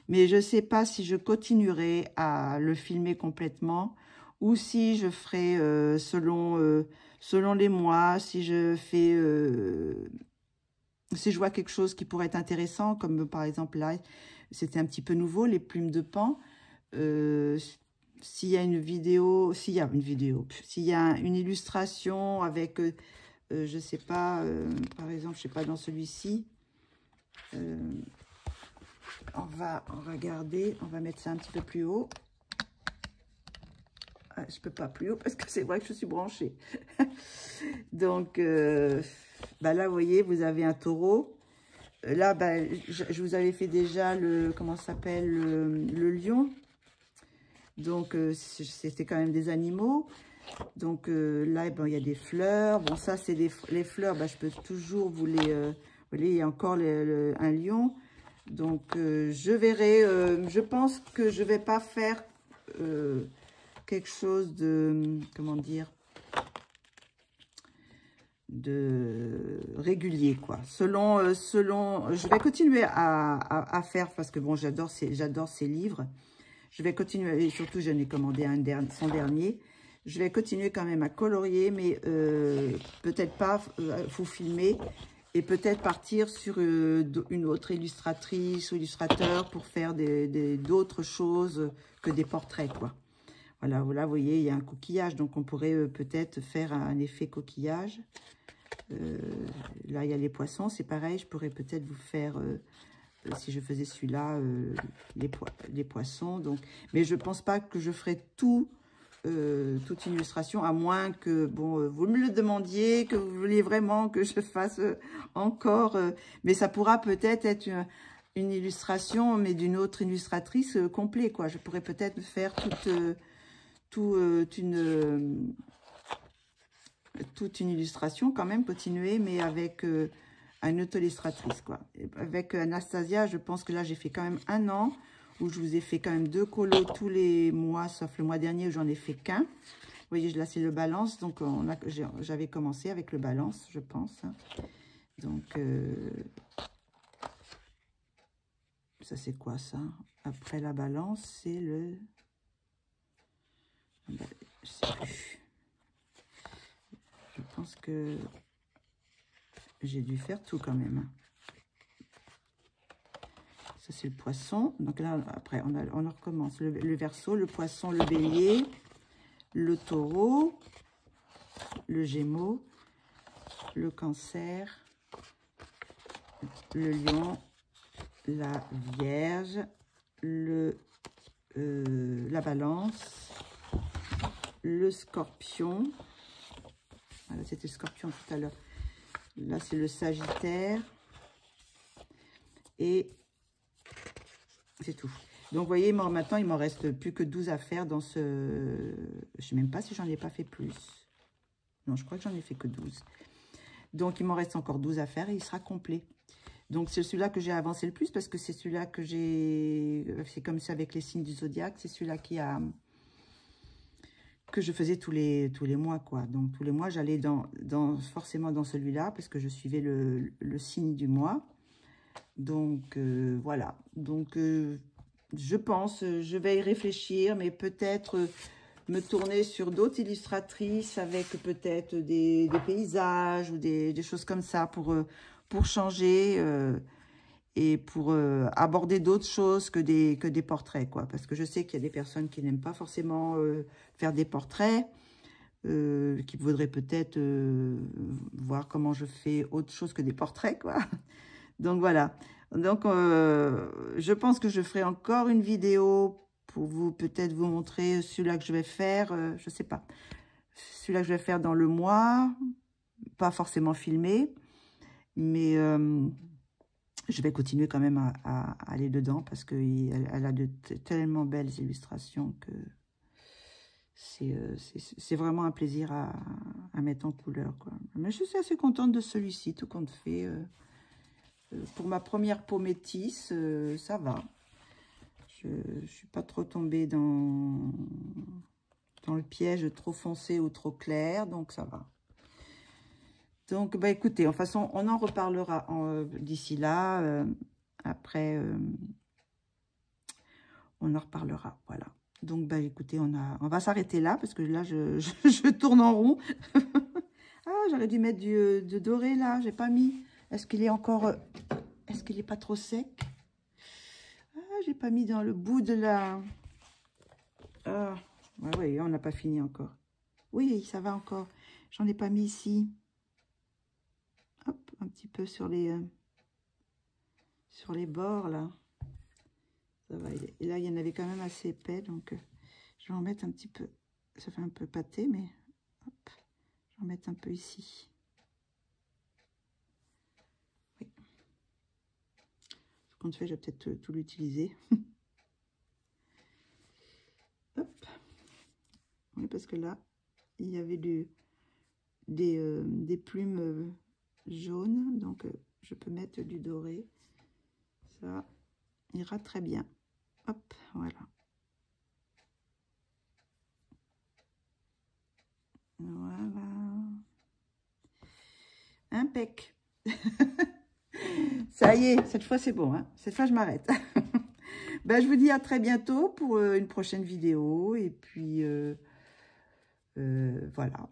Mais je ne sais pas si je continuerai à le filmer complètement, ou si je ferai selon les mois, si je vois quelque chose qui pourrait être intéressant, comme par exemple là, c'était un petit peu nouveau, les plumes de paon. S'il y a une illustration avec, je sais pas, par exemple, je sais pas, dans celui-ci, on va garder, on va mettre ça un petit peu plus haut. Ah, je peux pas plus haut parce que c'est vrai que je suis branchée. Donc, bah là, vous voyez, vous avez un taureau. Là, bah, je vous avais fait déjà le, comment ça s'appelle, le lion. Donc, c'était quand même des animaux. Donc, là, bon, il y a des fleurs. Bon, ça, c'est les fleurs. Bah, je peux toujours vous les... vous voyez, il y a encore un lion. Donc, je verrai. Je pense que je vais pas faire quelque chose de... Comment dire, de régulier, quoi. Selon, je vais continuer à faire, parce que bon, j'adore ces livres. Je vais continuer, et surtout, j'en ai commandé son dernier. Je vais continuer quand même à colorier, mais peut-être pas, faut filmer, et peut-être partir sur une autre illustratrice ou illustrateur pour faire d'autres choses que des portraits, quoi. Voilà, là, vous voyez, il y a un coquillage, donc on pourrait peut-être faire un effet coquillage. Là, il y a les poissons, c'est pareil, je pourrais peut-être vous faire, si je faisais celui-là, les poissons. Donc, mais je ne pense pas que je ferai toute une illustration, à moins que, bon, vous me le demandiez, que vous vouliez vraiment que je fasse encore. Mais ça pourra peut-être être une illustration, mais d'une autre illustratrice complète, quoi. Je pourrais peut-être faire toute une illustration quand même, continuer, mais avec une autre illustratrice, quoi. Et avec Anastasia, je pense que là, j'ai fait quand même 1 an, où je vous ai fait quand même 2 colos tous les mois, sauf le mois dernier où j'en ai fait qu'un. Vous voyez, là, c'est le balance, donc j'avais commencé avec le balance, je pense. Donc, ça, c'est quoi, ça? Après la balance, c'est le... Je sais plus. Je pense que j'ai dû faire tout quand même. Ça, c'est le poisson. Donc là, après, on recommence. Le Verseau, le poisson, le bélier, le taureau, le gémeaux, le cancer, le lion, la vierge, la balance, le scorpion. Voilà, c'était le scorpion tout à l'heure. Là, c'est le sagittaire. Et c'est tout. Donc, vous voyez, maintenant, il m'en reste plus que 12 à faire dans ce... Je ne sais même pas si j'en ai pas fait plus. Non, je crois que j'en ai fait que 12. Donc, il m'en reste encore 12 à faire et il sera complet. Donc, c'est celui-là que j'ai avancé le plus parce que c'est celui-là que j'ai... C'est comme ça avec les signes du zodiaque. C'est celui-là que je faisais tous les mois, quoi. Donc, tous les mois, j'allais forcément dans celui-là parce que je suivais le signe du mois. Donc, voilà. Donc, je pense, je vais y réfléchir, mais peut-être me tourner sur d'autres illustratrices avec peut-être des paysages ou des choses comme ça pour changer et pour aborder d'autres choses que des portraits, quoi. Parce que je sais qu'il y a des personnes qui n'aiment pas forcément faire des portraits, qui voudraient peut-être voir comment je fais autre chose que des portraits, quoi. Donc, voilà. Donc, je pense que je ferai encore une vidéo pour peut-être vous montrer celui-là que je vais faire. Je ne sais pas. Celui-là que je vais faire dans le mois. Pas forcément filmé. Mais je vais continuer quand même à aller dedans parce qu'elle a de tellement belles illustrations que c'est vraiment un plaisir à mettre en couleur, quoi. Mais je suis assez contente de celui-ci, tout compte fait. Pour ma première peau métisse, ça va. Je ne suis pas trop tombée dans le piège trop foncé ou trop clair, donc ça va. Donc, bah, écoutez, de toute façon, on en reparlera d'ici là. Après, on en reparlera, voilà. Donc, bah, écoutez, on va s'arrêter là, parce que là, je tourne en rond. Ah, j'aurais dû mettre du doré, là, j'ai pas mis. Est-ce qu'il est encore... Est-ce qu'il n'est pas trop sec? Ah, j'ai pas mis dans le bout de la... Ah, ouais, on n'a pas fini encore. Oui, ça va encore. J'en ai pas mis ici. Hop, un petit peu sur les bords, là. Ça va, et là, il y en avait quand même assez épais, donc je vais en mettre un petit peu. Ça fait un peu pâté, mais hop, je vais en mettre un peu ici. Oui. Ce qu'on fait, je vais peut-être tout l'utiliser. Hop. Oui, parce que là, il y avait des plumes jaunes, donc je peux mettre du doré. Ça ira très bien. Hop, voilà. Voilà. Impec. Ça y est, cette fois c'est bon. Hein. Cette fois je m'arrête. Ben, je vous dis à très bientôt pour une prochaine vidéo. Et puis voilà.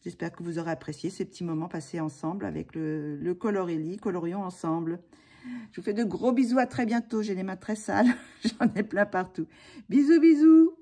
J'espère que vous aurez apprécié ces petits moments passés ensemble avec le Colorélie. Colorions ensemble. Je vous fais de gros bisous. À très bientôt. J'ai les mains très sales. J'en ai plein partout. Bisous, bisous.